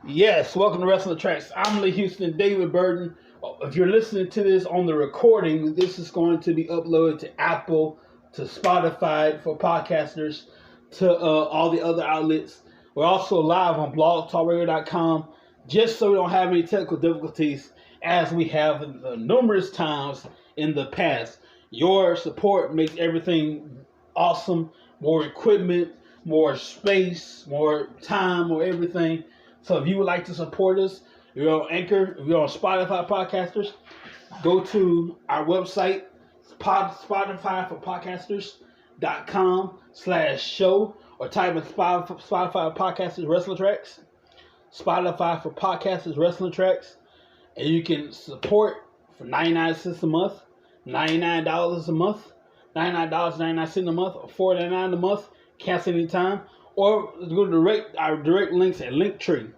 Yes, welcome to Wrestling Tracks. I'm Lee Houston, David Burton. If you're listening to this on the recording, this is going to be uploaded to Apple, to Spotify for podcasters, to all the other outlets. We're also live on blogtalkradio.com, just so we don't have any technical difficulties as we have numerous times in the past. Your support makes everything awesome. More equipment, more space, more time, more everything. So if you would like to support us, if you're on Anchor, if you're on Spotify podcasters, go to our website, Spotify for podcasters.com/show, or type in Spotify Podcasters Wrestling Tracks, Spotify for Podcasters Wrestling Tracks, and you can support for 99 cents a month, $99 a month, $99.99 a month, or $4.99 a month, cancel anytime. Or go to our direct links at Linktree,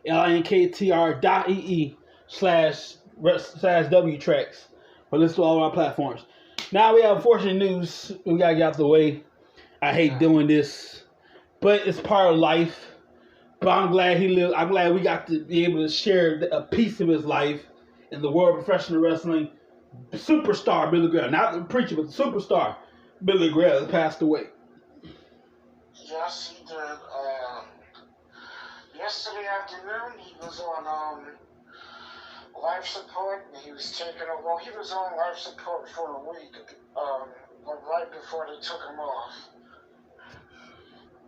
linktr.ee/W-Tracks. But let's do all of our platforms. Now we have unfortunate news. We got to get out the way. I hate doing this, but it's part of life. But I'm glad he lived. I'm glad we got to be able to share a piece of his life in the world of professional wrestling. Superstar Billy Graham, not the preacher, but the superstar Billy Graham, has passed away. Yes, he did. Yesterday afternoon, he was on life support. He was taken over. Well, he was on life support for a week, but right before they took him off.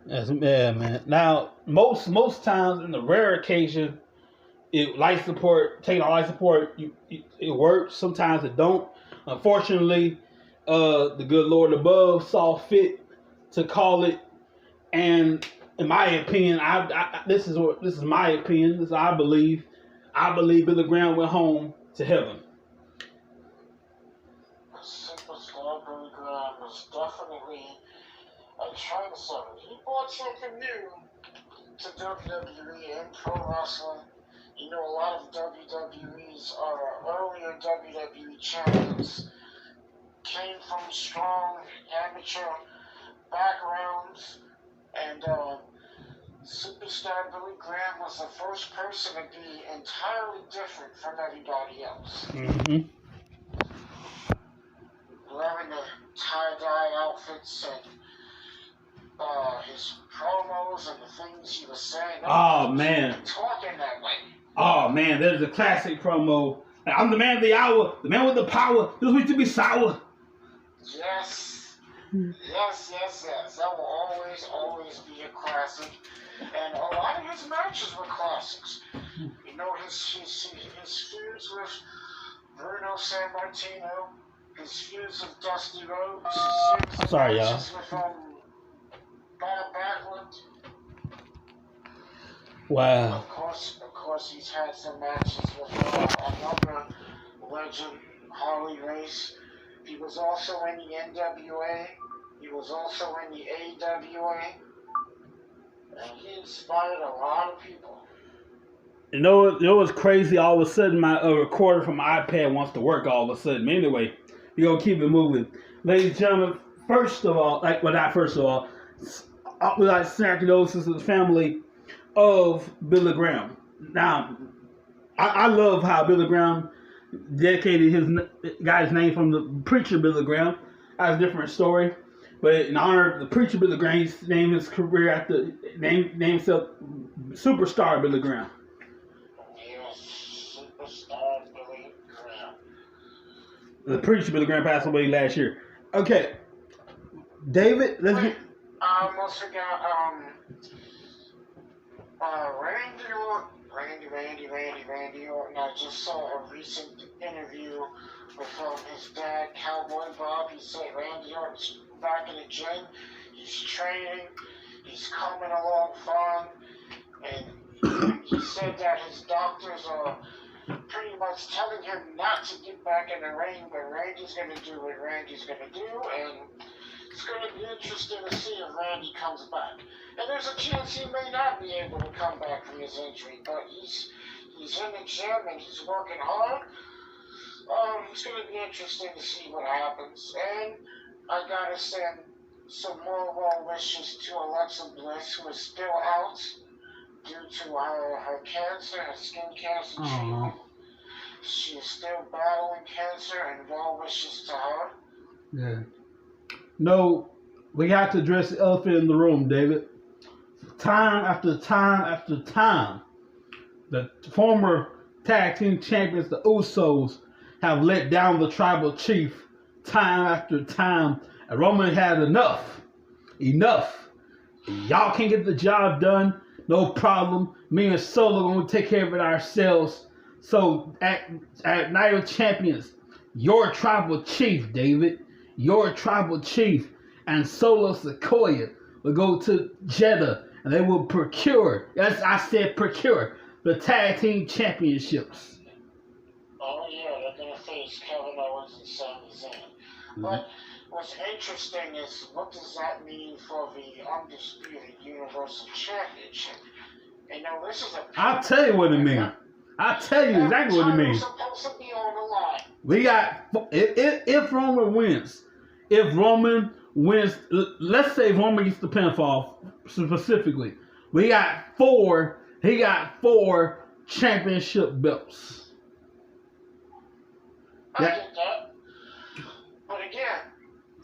Yes, yeah, man. Now, most times, in the rare occasion, life support, taking on life support, it works. Sometimes it don't. Unfortunately, the good Lord above saw fit to call it. And in my opinion, this is my opinion. This is what I believe. I believe Billy Graham went home to heaven. Superstar Billy Graham was definitely a trendsetter. He brought something new to WWE and pro wrestling. You know, a lot of WWE's earlier WWE champions came from strong amateur backgrounds. And Superstar Billy Graham was the first person to be entirely different from everybody else. Mm-hmm. Wearing the tie-dye outfits and his promos and the things he was saying. Oh, man. Talking that way. Oh, man, there's a classic promo. I'm the man of the hour, the man with the power. This week to be sour. Yes. Yes. That will always be a classic. And a lot of his matches were classics. You know, his feuds with Bruno Sammartino, his feuds with Dusty Rhodes, his feuds with Bob Backlund. Wow. Of course, he's had some matches with another legend, Harley Race. He was also in the NWA. He was also in the AWA. And he inspired a lot of people. You know what's crazy? All of a sudden, my recorder from my iPad wants to work all of a sudden. Anyway, we're going to keep it moving. Ladies and gentlemen, first of all, we like condolences to the family of Billy Graham. Now, I love how Billy Graham dedicated got his name from the preacher Billy Graham. That's a different story. But in honor of the preacher Billy Graham, he named his career after named himself Superstar Billy Graham. Yes, Superstar Billy Graham. The preacher Billy Graham passed away last year. Okay, David, let's get. I almost forgot. Randy Orton. I just saw a recent interview with his dad, Cowboy Bob. He said Randy Orton's back in the gym. He's training. He's coming along fine. And he said that his doctors are pretty much telling him not to get back in the ring, but Randy's going to do what Randy's going to do. And it's going to be interesting to see if Randy comes back. And there's a chance he may not be able to come back from his injury, but he's in the gym and he's working hard. It's going to be interesting to see what happens. And I got to send some more well wishes to Alexa Bliss, who is still out due to her cancer, her skin cancer Oh, treatment. She is still battling cancer, and well wishes to her. yeah. No, we got to address the elephant in the room, David. Time after time after time, the former tag team champions, the Usos, have let down the tribal chief time after time. And Roman had enough. Enough. Y'all can't get the job done. No problem. Me and Solo gonna take care of it ourselves. So at Night of Champions, your tribal chief, David, your tribal chief, and Solo Sequoia will go to Jeddah and they will procure. Yes, I said procure the tag team championships. Oh yeah, they're gonna face Kevin Owens and Sami Zayn. But what's interesting is, what does that mean for the undisputed Universal Championship? You know, this is a. I'll tell you what it means. I'll tell you exactly what it means. Supposed to be on the line. We got if Roman wins, let's say Roman gets the pinfall specifically. We got four. He got 4 championship belts. I get that. But again,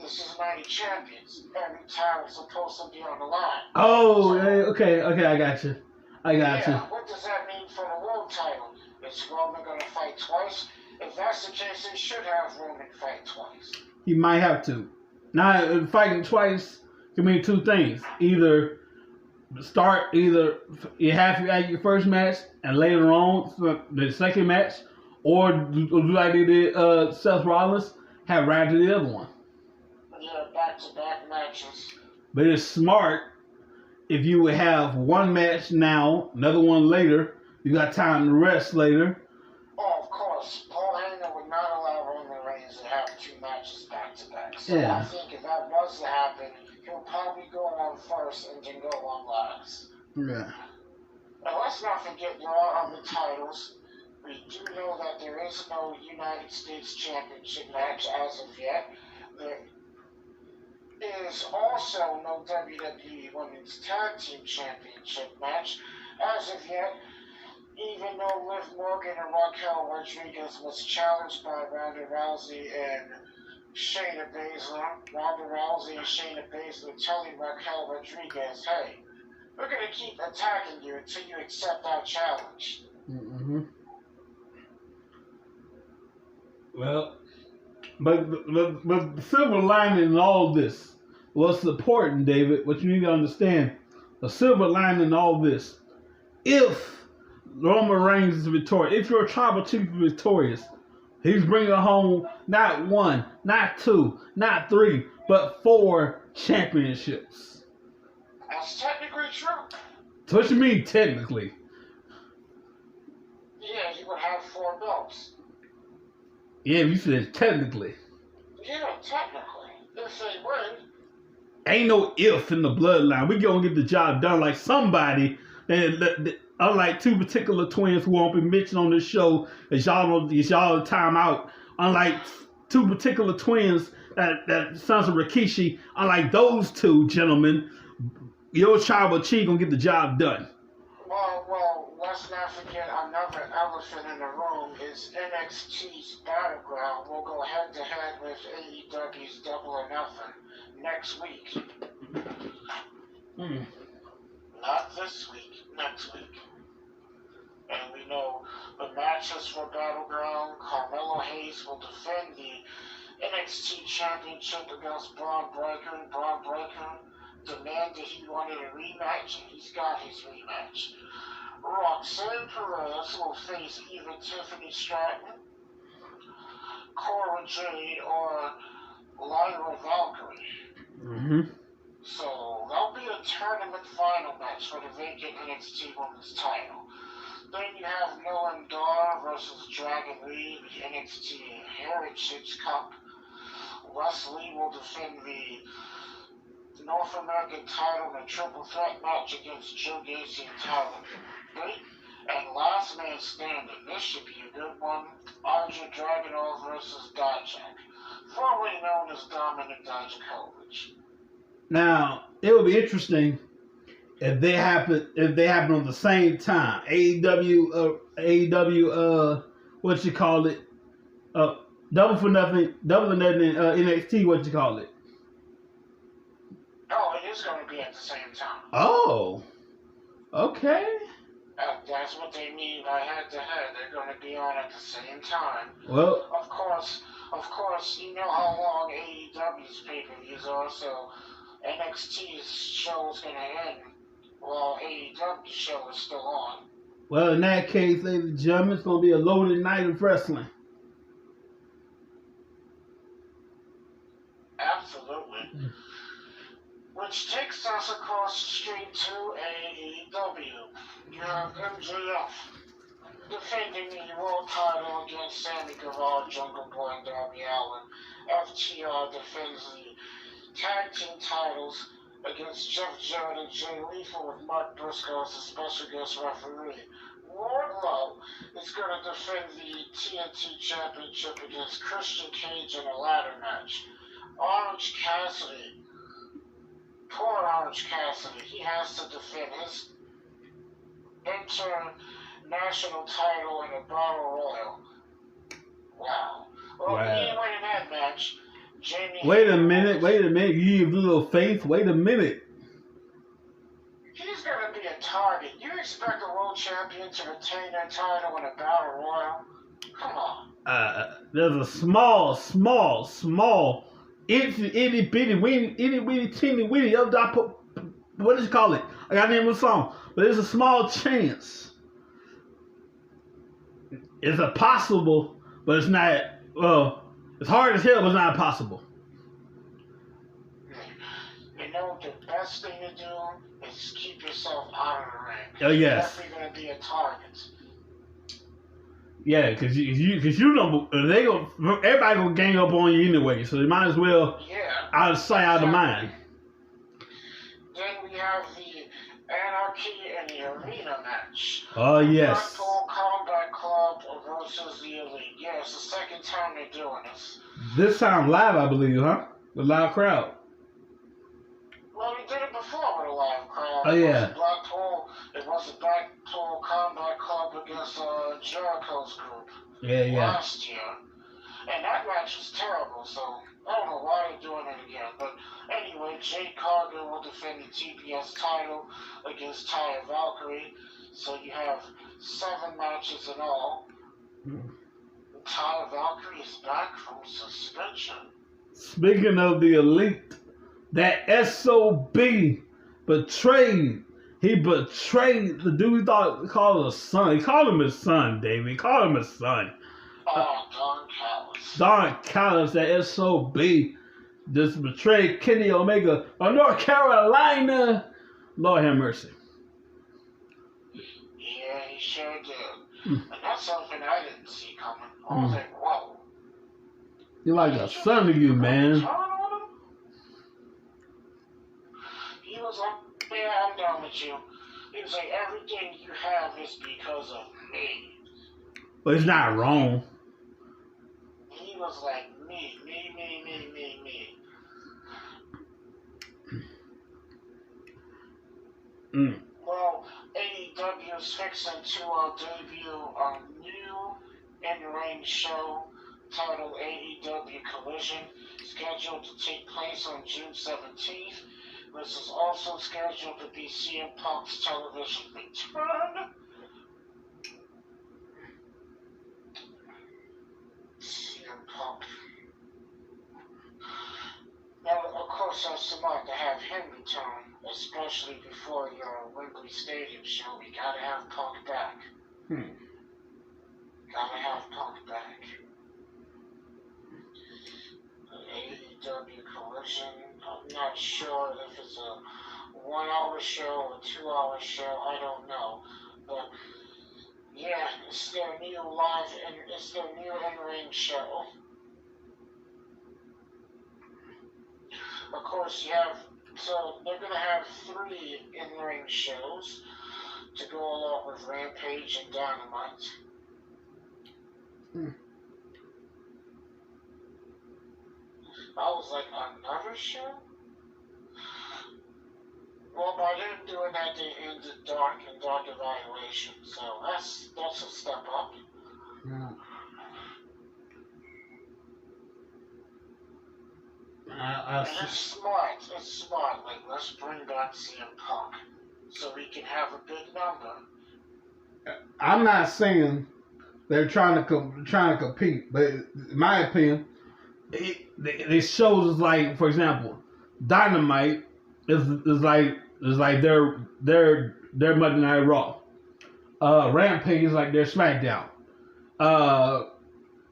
this is Night of Champions. Every time it's supposed to be on the line. Oh, okay, I got you. What does that mean for the world title? Is Roman going to fight twice? If that's the case, they should have Roman fight twice. He might have to. Now, fighting twice can mean 2 things. Either you have to add your first match and later on the second match, or do like they did Seth Rollins, have right to the other one. Yeah, back-to-back matches. But it's smart if you would have one match now, another one later. You got time to rest later. Oh, of course. Paul Heyman would not allow Roman Reigns to have 2 matches back-to-back. So Yeah. I think if that was to happen, he'll probably go on first and then go on last. Yeah. Now, let's not forget there are other titles. We do know that there is no United States Championship match as of yet. There is also no WWE Women's Tag Team Championship match as of yet, even though Liv Morgan and Raquel Rodriguez was challenged by Ronda Rousey and Shayna Baszler. Ronda Rousey and Shayna Baszler telling Raquel Rodriguez, hey, we're going to keep attacking you until you accept our challenge. Mm-hmm. Well, but the silver lining in all this, what's important, David, what you need to understand, the silver lining in all this, if Roman Reigns is victorious, if your tribal chief is victorious, he's bringing home not 1, not 2, not 3, but 4 championships. That's technically true. So what you mean, technically? Yeah, he would have 4 belts. Yeah, you said technically. Yeah, technically. If they win. Ain't no if in the bloodline. We gonna get the job done like somebody. Unlike 2 particular twins who won't be mentioned on this show, as y'all time out. Unlike 2 particular twins that sons of Rikishi. Unlike those 2 gentlemen, your tribal chief gonna get the job done. Well, let's not forget another elephant in the room is NXT's Battleground. We'll go head-to-head with AEW's Double or Nothing next week. Not this week, next week. And we know the matches for Battleground. Carmelo Hayes will defend the NXT Championship against Braun Breaker. Braun Breaker demanded he wanted a rematch, and he's got his rematch. Roxanne Perez will face either Tiffany Stratton, Cora Jade, or Lyra Valkyrie. So that'll be a tournament final match for the vacant NXT Women's title. Then you have Noam Dar versus Dragon Lee, the NXT Heritage Cup. Wesley will defend the North American title in a triple threat match against Joe Gacy and Tyler Bate. And last man standing, this should be a good one, Andre Dragunov versus Dijak, formerly known as Dominik Dijakovic. Now, it will be interesting if they happen on the same time, AEW, what you call it, double for nothing, NXT, what you call it? Oh, it is going to be at the same time. Oh, okay. That's what they mean by head-to-head. They're going to be on at the same time. Well, of course, you know how long AEW's pay-per-views are, so NXT's show is going to end while AEW's show is still on. Well, in that case, ladies and gentlemen, it's going to be a loaded night of wrestling. Absolutely. Which takes us across the street to AEW. You have MJF defending the world title against Sammy Guevara, Jungle Boy, and Darby Allin. FTR defends the tag team titles against Jeff Jarrett and Jay Lethal with Mark Briscoe as a special guest referee. Wardlow is going to defend the TNT Championship against Christian Cage in a ladder match. Orange Cassidy, poor Orange Cassidy, he has to defend his international title in a battle royal. Wow. Well, he ain't winning that match. Jamie. Wait a minute. You have a little faith. Wait a minute. He's going to be a target. You expect a world champion to retain their title in a battle royal? Come on. There's a small, itty bitty, teeny weeny, what do you call it? I got to name the song. But there's a small chance. It's a possible, but it's not, well, it's hard as hell, but it's not possible. You know, the best thing to do is keep yourself out of the ring. Oh, yes. You're definitely going to be a target. Yeah, because you know, everybody going to gang up on you anyway, so you might as well, out of sight, out of mind. Then we have the Anarchy in the Arena match. Oh, yes. Blackpool Combat Club versus the Elite. Yeah, it's the second time they're doing this. This time live, I believe, huh? With a live crowd. Well, we did it before with a live crowd. Oh, yeah. It was the Blackpool Combat Club against Jericho's group. Yeah. Last year. And that match was terrible, so I don't know why they're doing it again. But anyway, Jade Cargill will defend the TBS title against Taya Valkyrie. So you have 7 matches in all. Taya Valkyrie is back from suspension. Speaking of the Elite, that SOB betrayed. He betrayed the dude he thought he called his son. He called him his son, David. He called him his son. Don Callis, that SOB, just betrayed Kenny Omega of North Carolina. Lord have mercy. Yeah, he sure did. And that's something I didn't see coming. I was like, whoa. You're like a son to you, man. He was like, yeah, I'm done with you. He was like, everything you have is because of me. But it's not wrong. He was like, me. Well, AEW is fixing to debut a new in-ring show titled AEW Collision, scheduled to take place on June 17th. This is also scheduled to be CM Punk's television return. CM Punk. Now, of course, that's smart to have him return, especially before your Wembley Stadium show. We gotta have Punk back. Gotta have Punk back. AEW Collision. I'm not sure if it's a 1-hour show or a 2-hour show. I don't know. But yeah, it's their new in-ring show. Of course, so they're gonna have 3 in-ring shows to go along with Rampage and Dynamite. I was like, another show? Well, by them doing that, they ended dark and dark evaluation. So that's a step up. Yeah. And it's smart. It's smart. Like, let's bring back CM Punk so we can have a big number. I'm not saying they're trying to compete, but in my opinion, it shows like, for example, Dynamite is like their Monday Night Raw. Rampage is like their SmackDown.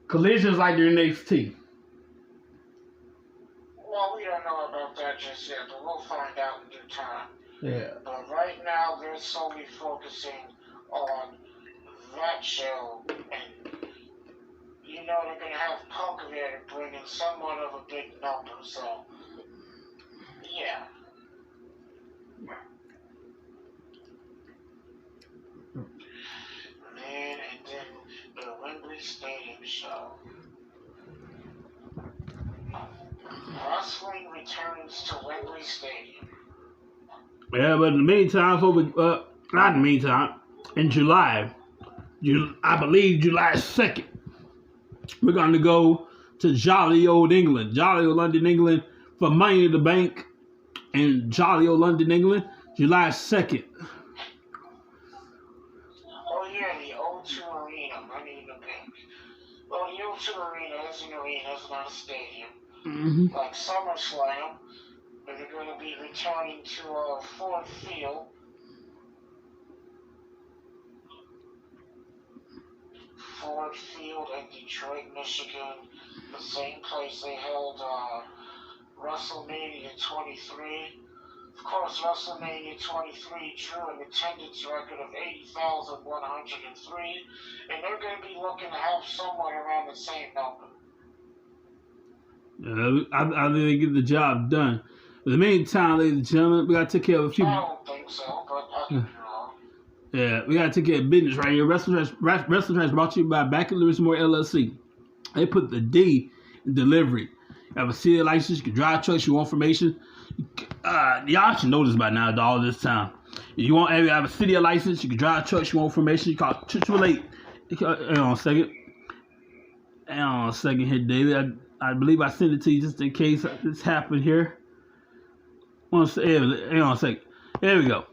Collision is like their NXT. Well, we don't know about that just yet, but we'll find out in due time. Yeah. But right now, they're solely focusing on that show, and you know they're going to have Punk there to bring in somewhat of a big number, so yeah. Man, and then the Wembley Stadium show. Wrestling returns to Wembley Stadium. Yeah, but in the meantime, not in the meantime, in July, I believe July 2nd, we're going to go to jolly old England, jolly old London, England, for Money in the Bank in jolly old London, England, July 2nd. Oh yeah, the O2 Arena, Money in the Bank. Well, the O2 Arena is an arena, it's not a stadium. Mm-hmm. Like SummerSlam, but they're going to be returning to Ford Field. Ford Field in Detroit, Michigan, the same place they held WrestleMania 23. Of course, WrestleMania 23 drew an attendance record of 80,103, and they're going to be looking to have somewhat around the same number. I think they get the job done. In the meantime, ladies and gentlemen, we got to take care of a few. I don't think so, but I could be wrong. Yeah, we got to take care of business right here. Wrestling Trash brought to you by Back and Lewis Moore LLC. They put the D in delivery. You have a city license, you can drive trucks, you want information. Y'all should know this by now, all this time. If you have a city license, you can drive trucks, you want information, you call 888. Hang on a second here, David. I believe I sent it to you just in case this happened here. Hang on a second. There we go.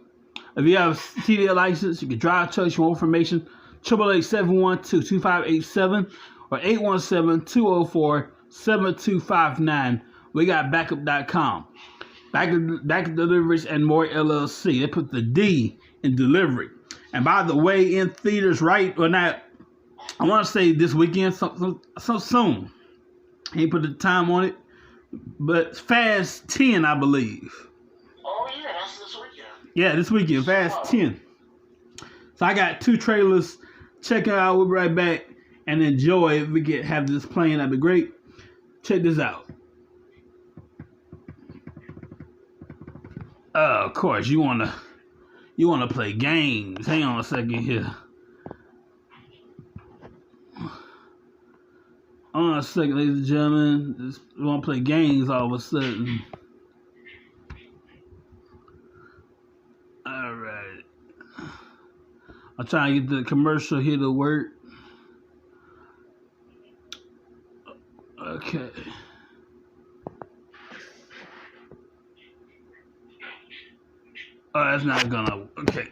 If you have a CDL license, you can drive trucks, you want information, 888-712-2587 or 817-204-7259. We got backup.com. Backup Deliveries and More LLC. They put the D in delivery. And by the way, in theaters right or not, I want to say this weekend, so soon. He put the time on it, but Fast 10, I believe. Oh yeah, that's this weekend. Yeah, this weekend, Fast 10. So I got 2 trailers. Check it out. We'll be right back and enjoy. If we have this playing, that'd be great. Check this out. Of course, you wanna play games. Hang on a second here. Hold on a second, ladies and gentlemen. We want to play games all of a sudden. All right. I'm trying to get the commercial here to work. Okay. Oh, that's not gonna. Okay.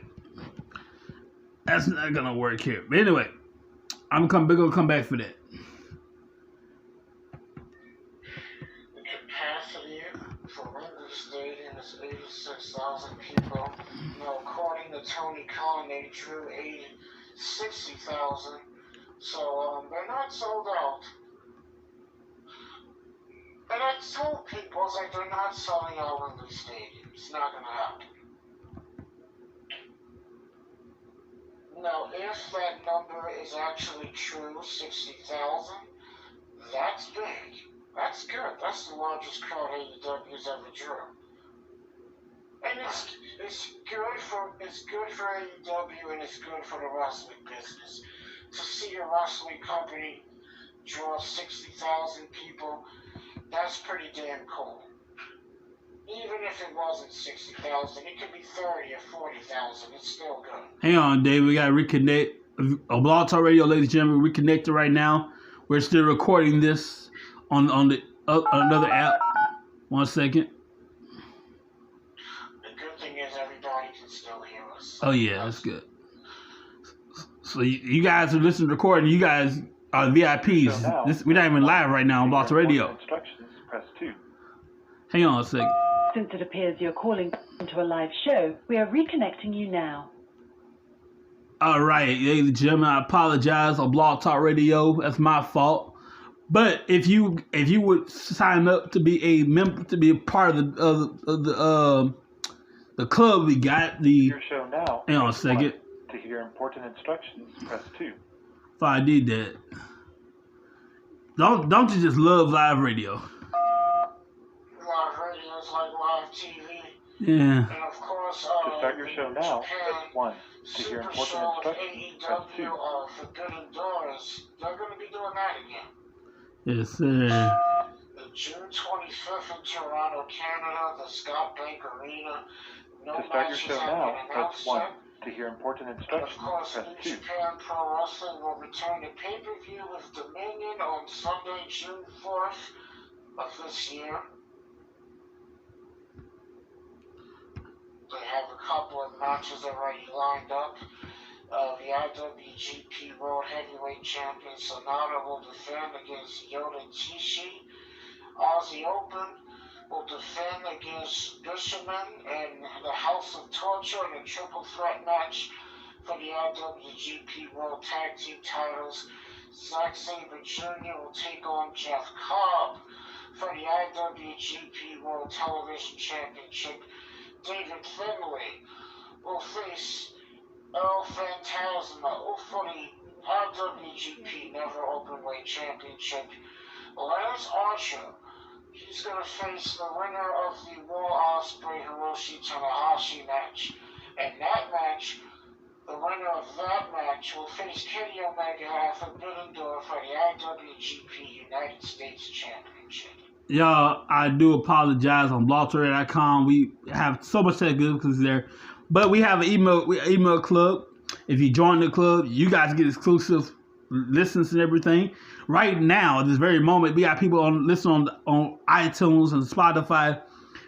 That's not gonna work here. But anyway, we're gonna come back for that. For Wembley Stadium is 86,000 people. Now, according to Tony Khan, they drew 60,000. So they're not sold out. And I told people, it's like they're not selling out Wembley Stadium. It's not going to happen. Now, if that number is actually true, 60,000, that's big. That's good. That's the largest crowd AEW's ever drew. And it's good for AEW and it's good for the wrestling business. To see a wrestling company draw 60,000 people, that's pretty damn cool. Even if it wasn't 60,000, it could be 30 or 40,000. It's still good. Hang on, Dave. We got to reconnect. A Blog Talk Radio, ladies and gentlemen, reconnected right now. We're still recording this on the another app. 1 second. The good thing is everybody can still hear us. Oh, yeah, that's good. So you guys are listening to recording. You guys are VIPs. We're not even live right now on Blog Talk Radio. Instructions, press 2. Hang on a second. Since it appears you're calling into a live show, we are reconnecting you now. All right, ladies and gentlemen, I apologize on Blog Talk Radio. That's my fault. But if you would sign up to be a member, to be a part of the club, we got the. Your show now. Hang on a second. To hear important instructions, press 2. If I did that, don't you just love live radio? Live radio is like live TV. Yeah. And of course, To start your show now, press 1. To hear Super important Show of instructions, press 2. AEW Forbidden Doors. They're going to be doing that again. Yes, sir. June 25th in Toronto, Canada, the Scott Bank Arena. No To start your matches show have now, been press announced 1. yet. To hear important And of instructions, course, press New 2. Japan Pro Wrestling will return to pay-per-view with Dominion on Sunday, June 4th of this year. They have a couple of matches already lined up. The IWGP World Heavyweight Champion Sonata will defend against Yota Tishi. Aussie Open will defend against Bishamon and the House of Torture in a triple threat match for the IWGP World Tag Team titles. Zack Sabre Jr. will take on Jeff Cobb for the IWGP World Television Championship. David Finlay will face Earl Phantasma for the IWGP Never Openweight Championship. Lance Archer, he's going to face the winner of the Will Ospreay Hiroshi Tanahashi match. And that match, the winner of that match will face Kenny Omega at Forbidden Door for the IWGP United States Championship. Y'all, I do apologize on blogtory.com. We have so much technical difficulties there. But we have an email club. If you join the club, you guys get exclusive listens and everything. Right now, at this very moment, we got people listening on iTunes and Spotify.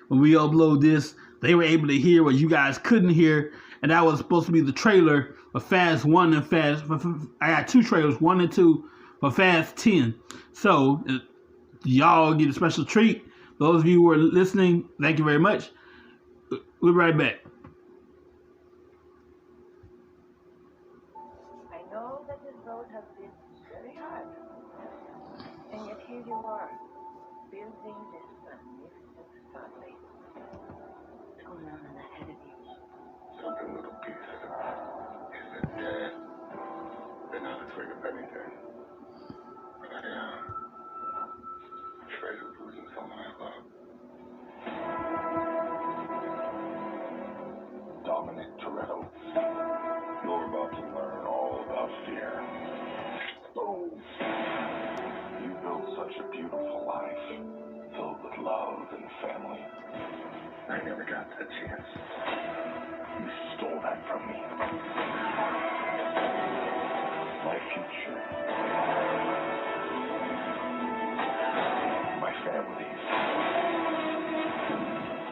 When we upload this, they were able to hear what you guys couldn't hear. And that was supposed to be the trailer for Fast 1 and Fast. I got 2 trailers, 1 and 2 for Fast 10. So y'all get a special treat. Those of you who are listening, thank you very much. We'll be right back. I know that this road has been very hard, and yet here you are, building this magnificent family. What's going on in the head of you? Something little piece. He said, Dad, they're not afraid of anything. But I am. Afraid of losing someone I love. Dominic Toretto, you're about to learn all about fear. Oh. You built such a beautiful life, filled with love and family. I never got that chance. You stole that from me. My future. My family.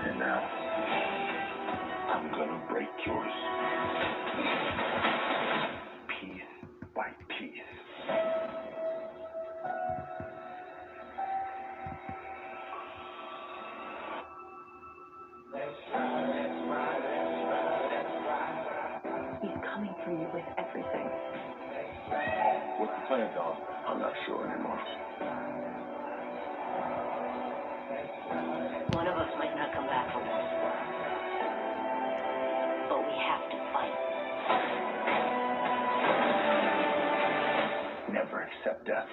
And now, I'm gonna break yours. Piece by piece. He's coming for you with everything. What's the plan, Dom? I'm not sure anymore. One of us might not come back from this, but we have to fight. Never accept death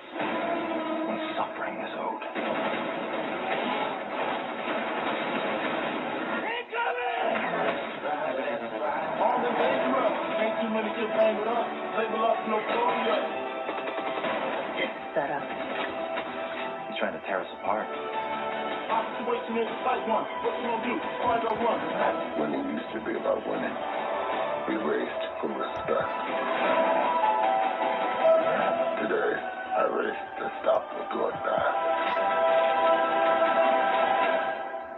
when suffering is owed. All the dangerous. Ain't too many kids hanging up. Label up, no closure. Set up. He's trying to tear us apart. Our situation is tight one. What you gonna do? Find out one. Winning used to be about winning. We raced for respect. Today, I race to stop the bloodbath.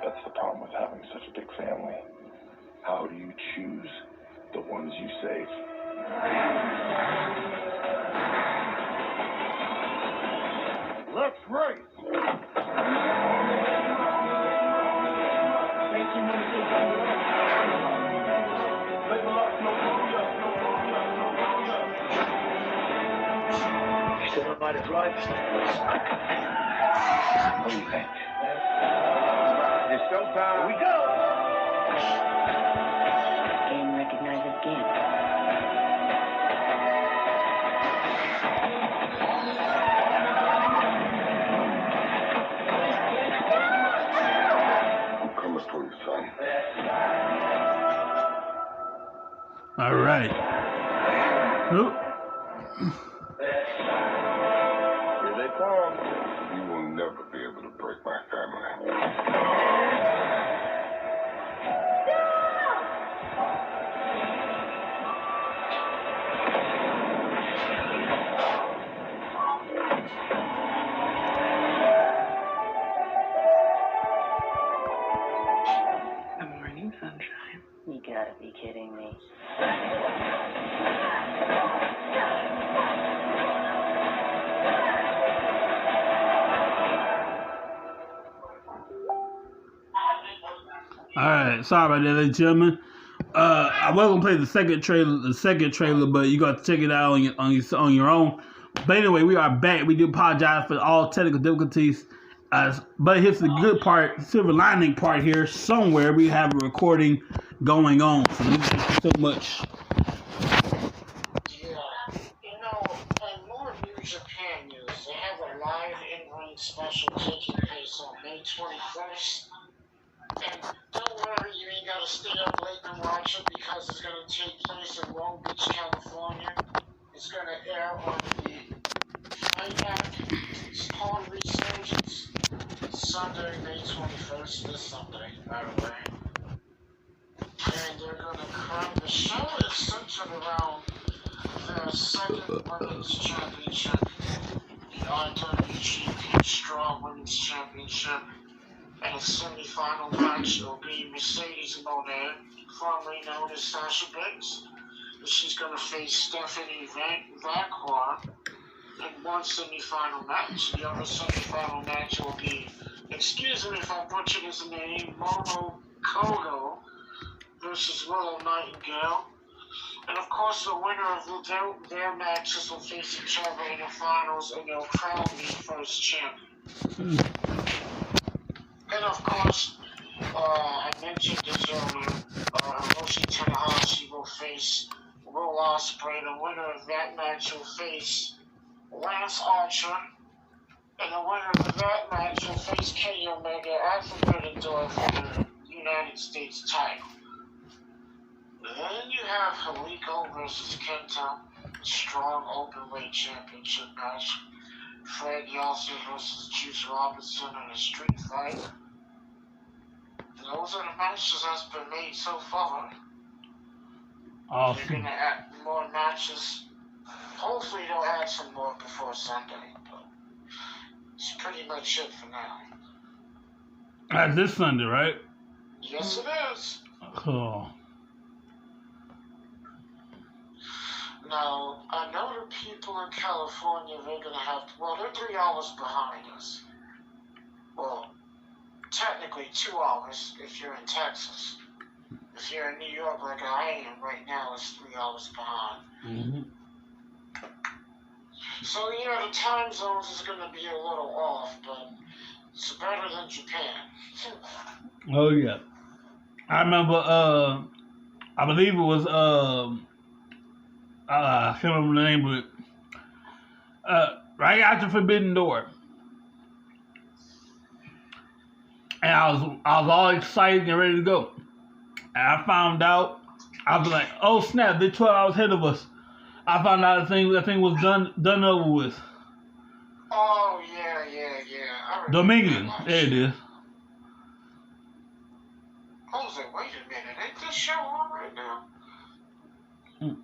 That's the problem with having such a big family. How do you choose the ones you save? Let's race. Ain't too many kids on the way. Label up, no warrior, no warrior, no warrior. You said I might have drive. What do you think? It's showtime. Here we go. Game recognizes game. I'm coming for you, son. All right. Oop. Here they come. You will never be able to break my family. Good morning, sunshine. You gotta be kidding me. All right, sorry about that, ladies and gentlemen. I was gonna play the second trailer, but you got to check it out on your own. But anyway, we are back. We do apologize for all technical difficulties. But here's the good part, silver lining part here. Somewhere we have a recording going on. So thank you so much. Yeah, you know, and more New Japan news. They have a live in-ring special taking place on May 21st. And don't worry, you ain't gotta stay up late and watch it because it's gonna take place in Long Beach, California. It's gonna air on the Fight app. It's called Resurgence. Sunday, May 21st, this Sunday, by the way. And they're gonna crown the show is centered around their second women's championship, the IWGP Strong Women's Championship. And a semi-final match will be Mercedes Monet, formerly known as Sasha Banks. She's going to face Stephanie Vacqua in one semi-final match. The other semi-final match will be, excuse me if I butchered his name, Momo Kogo versus Willow Nightingale. And of course, the winner of their matches will face each other in the finals, and they'll crown the first champion. And of course, I mentioned this earlier, Hiroshi Tanahashi will face Will Ospreay. The winner of that match will face Lance Archer. And the winner of that match will face Kenny Omega at Forbidden Door for the United States title. Then you have Hikaru versus Kenta, strong openweight championship match. Fred Yossi versus Juice Robinson in a street fight. Those are the matches that's been made so far. Awesome. They're going to add more matches. Hopefully they'll add some more before Sunday. But it's pretty much it for now. That's this Sunday, right? Yes, it is. Oh. Now, I know the people in California, they're going to have to, well, they're 3 hours behind us. Well, technically 2 hours if you're in Texas. If you're in New York like I am right now, it's 3 hours behind. Mm-hmm. So, yeah, the time zones is going to be a little off, but it's better than Japan. Oh, yeah. I remember, I believe it was, I can't remember the name, but right after Forbidden Door. And I was all excited and ready to go. And I found out, I was like, oh snap, they're 12 hours ahead of us. I found out that thing was done over with. Oh, yeah. Dominican, there it is. I was like, wait a minute, ain't this show on right now? Mm.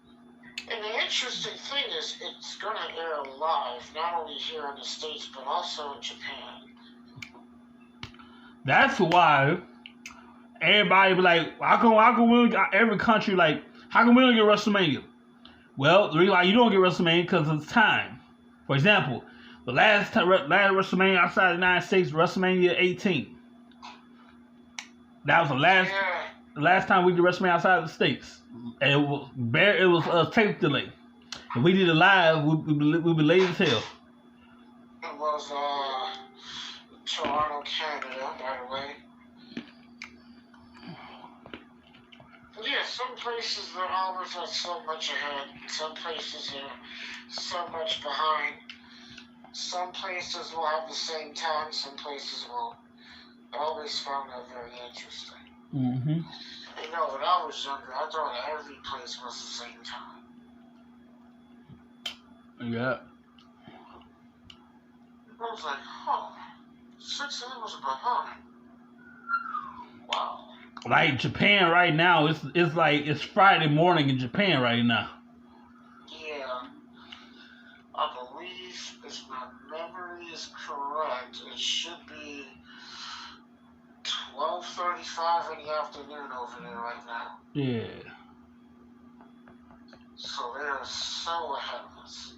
And the interesting thing is, it's going to air live, not only here in the States, but also in Japan. That's why everybody be like, how come we got every country like, how come we don't get WrestleMania? Well, the reason why you don't get WrestleMania because of time. For example, the last WrestleMania outside the United States, WrestleMania 18. That was the last time we did WrestleMania outside of the States. And it was a tape delay. If we did it live, we'd be late as hell. It was Toronto, Canada, by the way. Yeah, some places the hours are so much ahead. Some places are so much behind. Some places will have the same time. Some places won't. I always found that very interesting. Mm-hmm. You know, when I was younger, I thought every place was the same time. Yeah. I was like, 6 hours behind. Wow. Like Japan right now, it's like it's Friday morning in Japan right now. Yeah. I believe, if my memory is correct, it should be 12:35 in the afternoon over there right now. Yeah. So they're so ahead of us.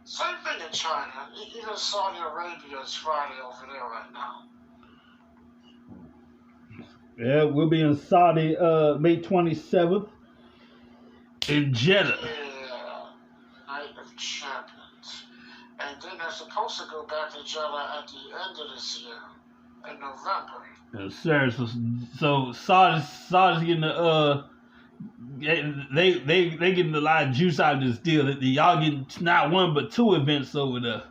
Same thing in China. Even Saudi Arabia is Friday over there right now. Yeah, we'll be in Saudi May 27th in Jeddah. Yeah. Night of Champions. And then they're supposed to go back to Jeddah at the end of this year, in November. Yes, sir. So Saudi's getting the they getting a lot of juice out of this deal. Y'all getting not one but two events over there.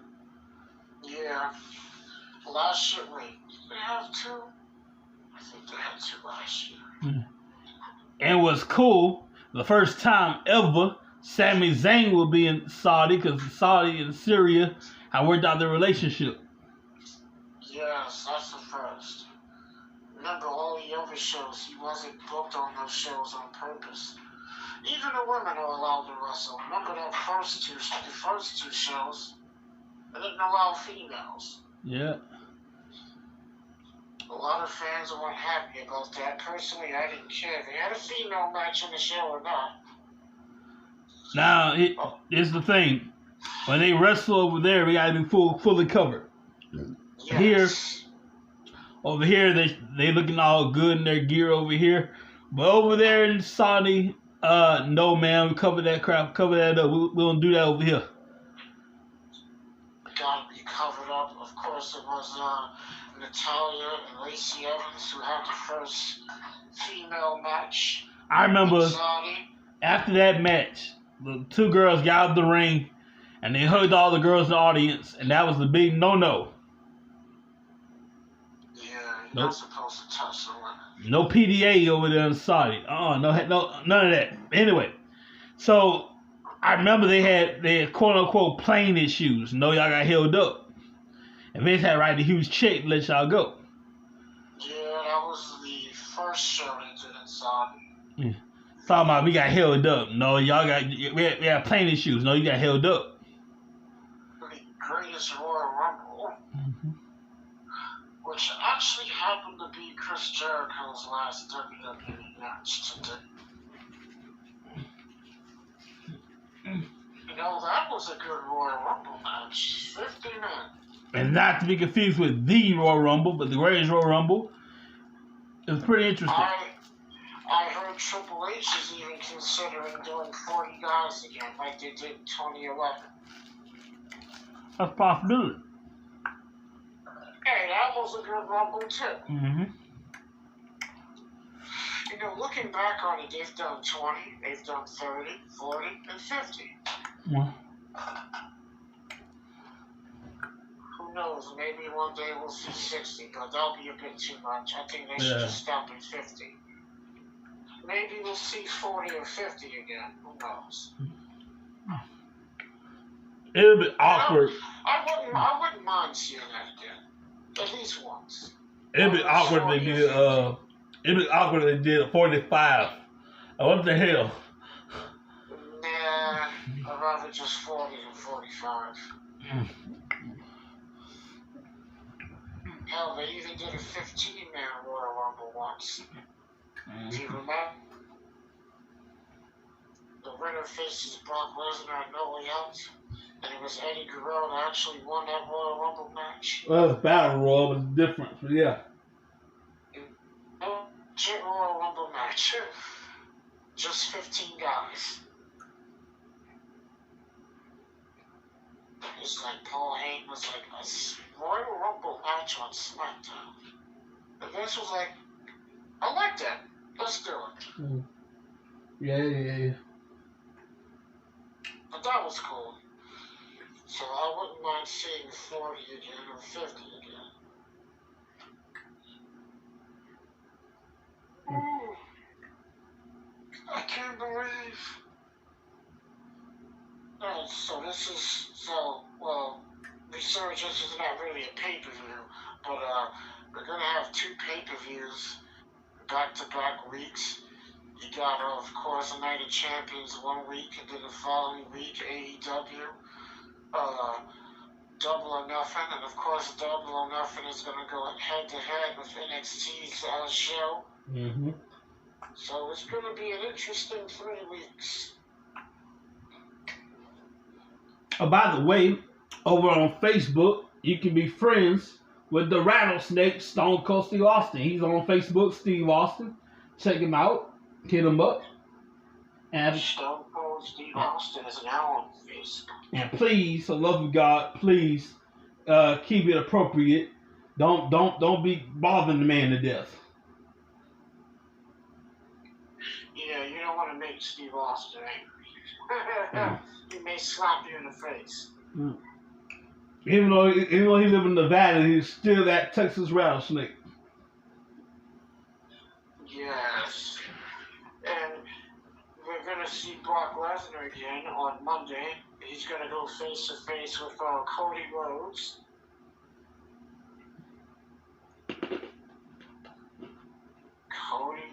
Yeah. Last year, wait, did they have two? I think they had two last year. And what's cool, the first time ever, Sami Zayn will be in Saudi because Saudi and Syria have worked out their relationship. Yes, that's the first. Remember all the other shows, he wasn't booked on those shows on purpose. Even the women are allowed to wrestle. Remember the first two shows? They didn't allow females. Yeah. A lot of fans weren't happy about that. Personally, I didn't care if they had a female match on the show or not. Now, it's the thing. When they wrestle over there, we gotta be fully covered. Yes. Over here, they looking all good in their gear over here. But over there in Saudi, no man, we cover that crap, cover that up. We don't do that over here. Gotta be covered up. Of course, it was Natalia and Lacey Evans who had the first female match. I remember after that match, the two girls got out of the ring and they hugged all the girls in the audience, and that was the big no-no. Yeah, you're not supposed to touch the women. No PDA over there in Saudi. No, none of that. Anyway, so I remember they had quote unquote plane issues. Y'all got held up. And Vince had to write a huge check to let y'all go. Yeah, that was the first show they did in Saudi. Yeah. Talking about we got held up. No, y'all got we had plane issues. No, you got held up. The greatest Royal Rumble, which actually happened to be Chris Jericho's last WWE match to date. That was a good Royal Rumble match. 50 men. And not to be confused with the Royal Rumble, but the greatest Royal Rumble. It was pretty interesting. I heard Triple H is even considering doing 40 guys again, like they did in 2011. That's a possibility. Hey, that was a good Rumble too. Mm-hmm. Looking back on it, they've done 20, they've done 30, 40, and 50. Yeah. Who knows? Maybe one day we'll see 60, but that'll be a bit too much. I think they should just stop at 50. Maybe we'll see 40 or 50 again. Who knows? It'll be awkward. I wouldn't mind seeing that again. At least once. It'll be awkward if they do It was awkward they did a 45. What the hell? Nah, I'd rather just 40 than 45. Hell, they even did a 15-man Royal Rumble once. Do you remember? The winner faces Brock Lesnar at No Way Out, and it was Eddie Guerrero that actually won that Royal Rumble match. Well, it's Battle Royal, but it's different, but yeah. Legit Royal Rumble match. Just 15 guys. It's like Paul Heyman was like a Royal Rumble match on SmackDown. And Vince was like, I like that. Let's do it. Yeah. But that was cool. So I wouldn't mind seeing 40 again or 50 again. Ooh. I can't believe. Resurgence is not really a pay-per-view, but we're gonna have 2 pay-per-views back-to-back weeks. You got, of course, a Night of Champions 1 week, and then the following week, AEW, Double or Nothing, and of course, Double or Nothing is gonna go head-to-head with NXT's show. Mm-hmm. So it's gonna be an interesting 3 weeks. Oh, by the way, over on Facebook, you can be friends with the Rattlesnake, Stone Cold Steve Austin. He's on Facebook, Steve Austin. Check him out. Hit him up. And Stone Cold Steve Austin is now on Facebook. And please, for the love of God, please keep it appropriate. Don't be bothering the man to death. Yeah, you don't want to make Steve Austin angry. He may slap you in the face. Even though he lives in Nevada, he's still that Texas rattlesnake. Yes. And we're going to see Brock Lesnar again on Monday. He's going to go face-to-face with Cody Rhodes. Cody.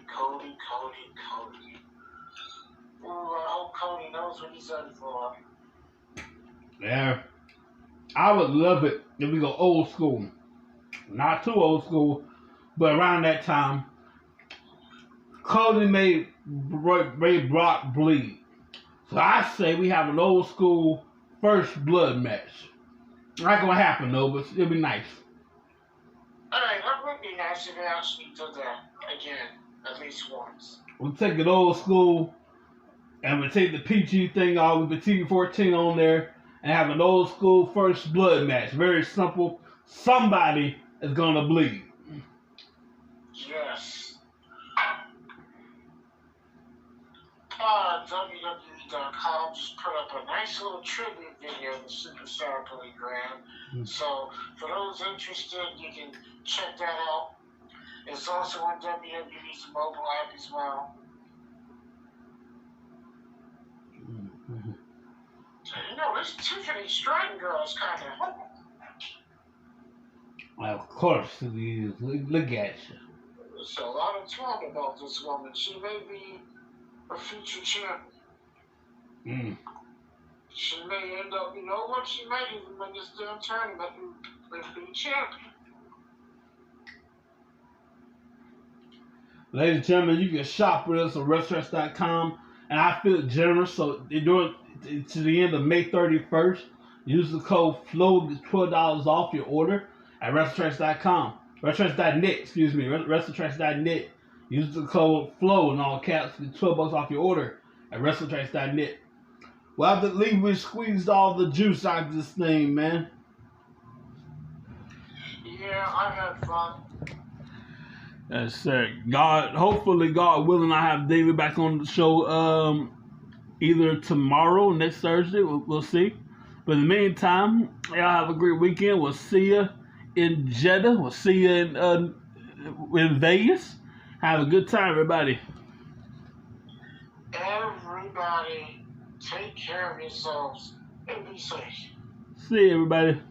Ooh, I hope Cody knows what he's in for. Yeah. I would love it if we go old school. Not too old school, but around that time, Cody made Brock bleed. So I say we have an old school first blood match. Not gonna happen though, but it'll be nice. Alright, that would be nice if they actually did that again, at least once. We'll take it old school, and we'll take the PG thing off with the TV-14 on there, and have an old school first blood match. Very simple. Somebody is gonna bleed. Yes. WWE.com just put up a nice little tribute video of the Superstar Playground. So, for those interested, you can check that out. It's also on WWE's mobile app as well. So, you know, this Tiffany Stratton girl is kind of... Well, of course it is. Look at you. There's a lot of talk about this woman. She may be a future champion. She may end up, you know what? She might even win this damn tournament and be champion. Ladies and gentlemen, you can shop with us on restaurants.com, and I feel generous. So they're doing it to the end of May 31st. Use the code FLOW to get $12 off your order at restaurants.com. Restaurants.net. Use the code FLOW in all caps to get $12 off your order at restaurants.net. Well, I believe we squeezed all the juice out of this thing, man. Yeah, I had fun. Yes, sir. Hopefully, God willing, I have David back on the show either tomorrow, next Thursday. We'll see. But in the meantime, y'all have a great weekend. We'll see you in Jeddah. We'll see you in Vegas. Have a good time, everybody. Everybody, take care of yourselves and be safe. See you, everybody.